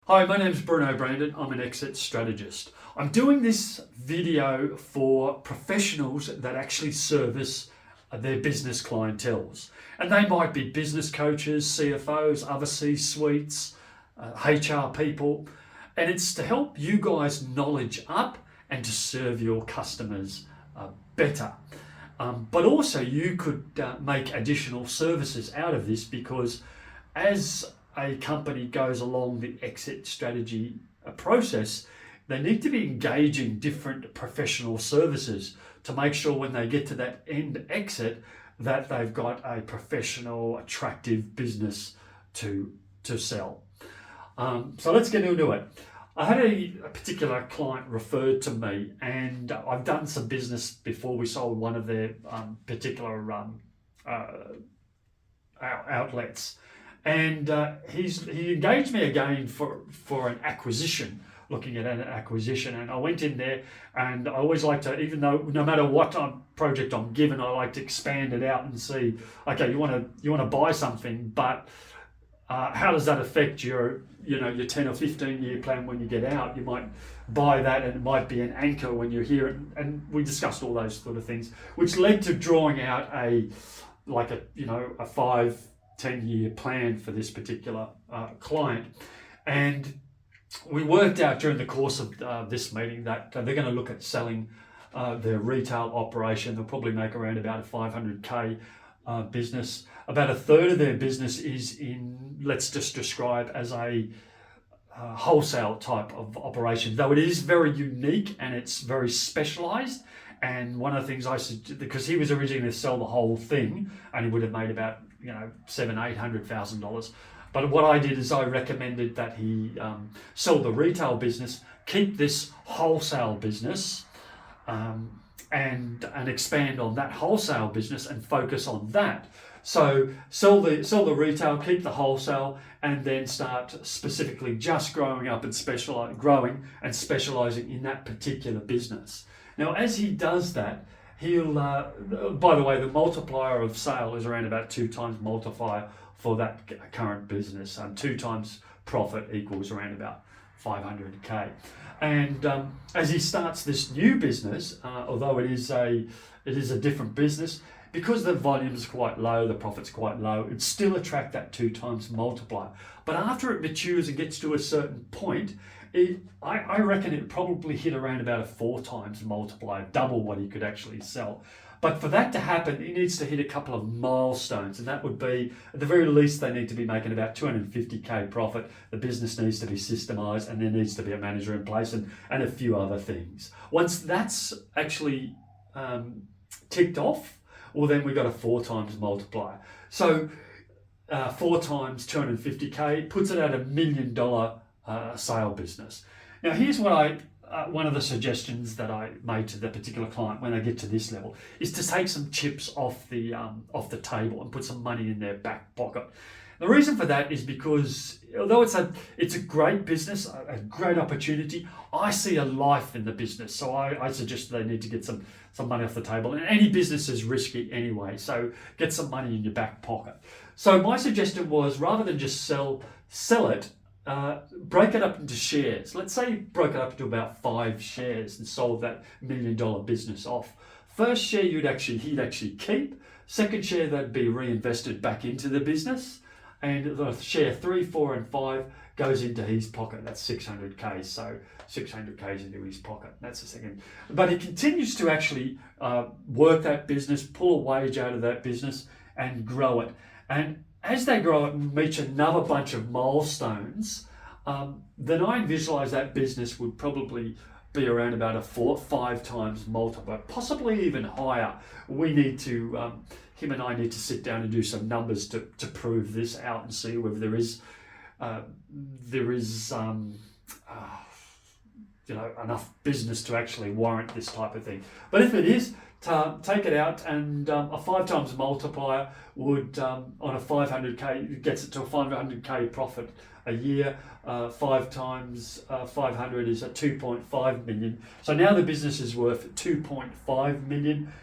Hi, my name is Bruno Brandon. I'm an exit strategist. I'm doing this video for professionals that actually service their business clienteles. And they might be business coaches, CFOs, other C-suites, HR people. And it's to help you guys knowledge up and to serve your customers better. But also you could make additional services out of this, because as a company goes along the exit strategy process, they need to be engaging different professional services to make sure when they get to that end exit that they've got a professional, attractive business to sell. So let's get into it. I had a particular client referred to me, and I've done some business before. We sold one of their particular outlets. And he engaged me again for an acquisition, looking at an acquisition. And I went in there, and I always like to, even though no matter what project I'm given, I like to expand it out and see, okay, you want to buy something, but how does that affect your 10 or 15 year plan when you get out? You might buy that, and it might be an anchor when you're here. And we discussed all those sort of things, which led to drawing out a 5-10-year plan for this particular client. And we worked out during the course of this meeting that they're going to look at selling their retail operation. They'll probably make around about a 500K business. About a third of their business is in, let's just describe as a wholesale type of operation, though it is very unique and it's very specialized. And one of the things because he was originally going to sell the whole thing, and he would have made about $700,000-800,000. But what I did is I recommended that he sell the retail business, keep this wholesale business, and expand on that wholesale business and focus on that. So sell the retail, keep the wholesale, and then start specifically just growing and specializing in that particular business. Now, as he does that, he'll, by the way, the multiplier of sale is around about 2 times multiplier for that current business. 2 times profit equals around about 500K. And as he starts this new business, although it is a different business, because the volume is quite low, the profit's quite low, it still attract that 2 times multiplier. But after it matures and gets to a certain point, I reckon it probably hit around about a 4 times multiplier, double what he could actually sell. But for that to happen, he needs to hit a couple of milestones, and that would be, at the very least, they need to be making about 250K profit. The business needs to be systemized, and there needs to be a manager in place, and a few other things. Once that's actually ticked off, well, then we've got a 4 times multiplier. So 4 times 250K puts it at $1 million sale business. Now, here's what one of the suggestions that I made to the particular client when they get to this level is to take some chips off the table and put some money in their back pocket. The reason for that is because although it's a great business, a great opportunity, I see a life in the business. So I suggest they need to get some money off the table. And any business is risky anyway, so get some money in your back pocket. So my suggestion was, rather than just sell it, break it up into shares. Let's say you broke it up into about 5 shares and sold that $1 million business off. First share he'd actually keep. Second share, that'd be reinvested back into the business. And the share 3, 4, and 5 goes into his pocket. That's 600K. So 600K is into his pocket. That's the second. But he continues to actually work that business, pull a wage out of that business, and grow it. And as they grow it and reach another bunch of milestones, then I visualize that business would probably be around about a 4-5 times multiplier, possibly even higher. We need to, him and I need to sit down and do some numbers to prove this out and see whether there is enough business to actually warrant this type of thing. But if it is, take it out, and a 5 times multiplier would, on a 500K, gets it to a 500K profit a year. 5 times 500 is at 2.5 million. So now the business is worth 2.5 million,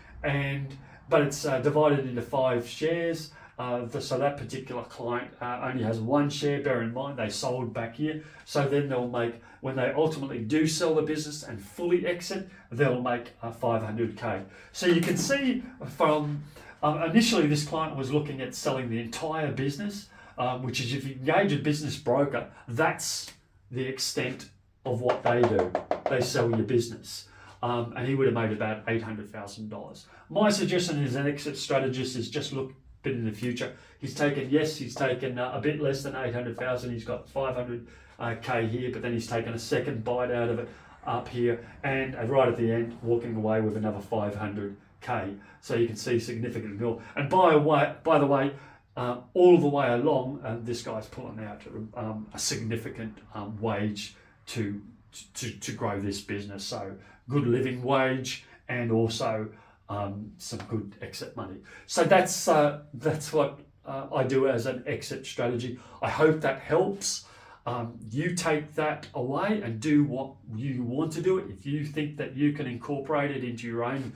but it's divided into 5 shares, So that particular client only has one share. Bear in mind they sold back here, so then they'll make, when they ultimately do sell the business and fully exit, they'll make 500k. So you can see from initially this client was looking at selling the entire business, which is, if you engage a business broker, that's the extent of what they do. They sell your business. And he would have made about $800,000. My suggestion as an exit strategist is just look a bit in the future. He's taken a bit less than 800,000. He's got 500k here, but then he's taken a second bite out of it up here, and right at the end, walking away with another 500k. So you can see significant more. And by the way, all the way along, this guy's pulling out a significant wage to grow this business. So good living wage, and also some good exit money. So that's what I do as an exit strategy. I hope that helps. You take that away and do what you want to do. If you think that you can incorporate it into your own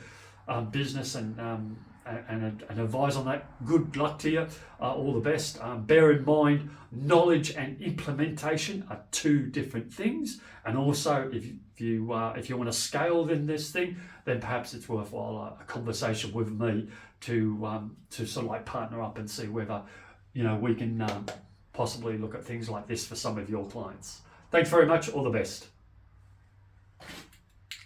business and advise on that, good luck to you. All the best. Bear in mind, knowledge and implementation are two different things. And also, if you want to scale in this thing, then perhaps it's worthwhile a conversation with me to sort of like partner up and see whether we can possibly look at things like this for some of your clients. Thanks very much. All the best.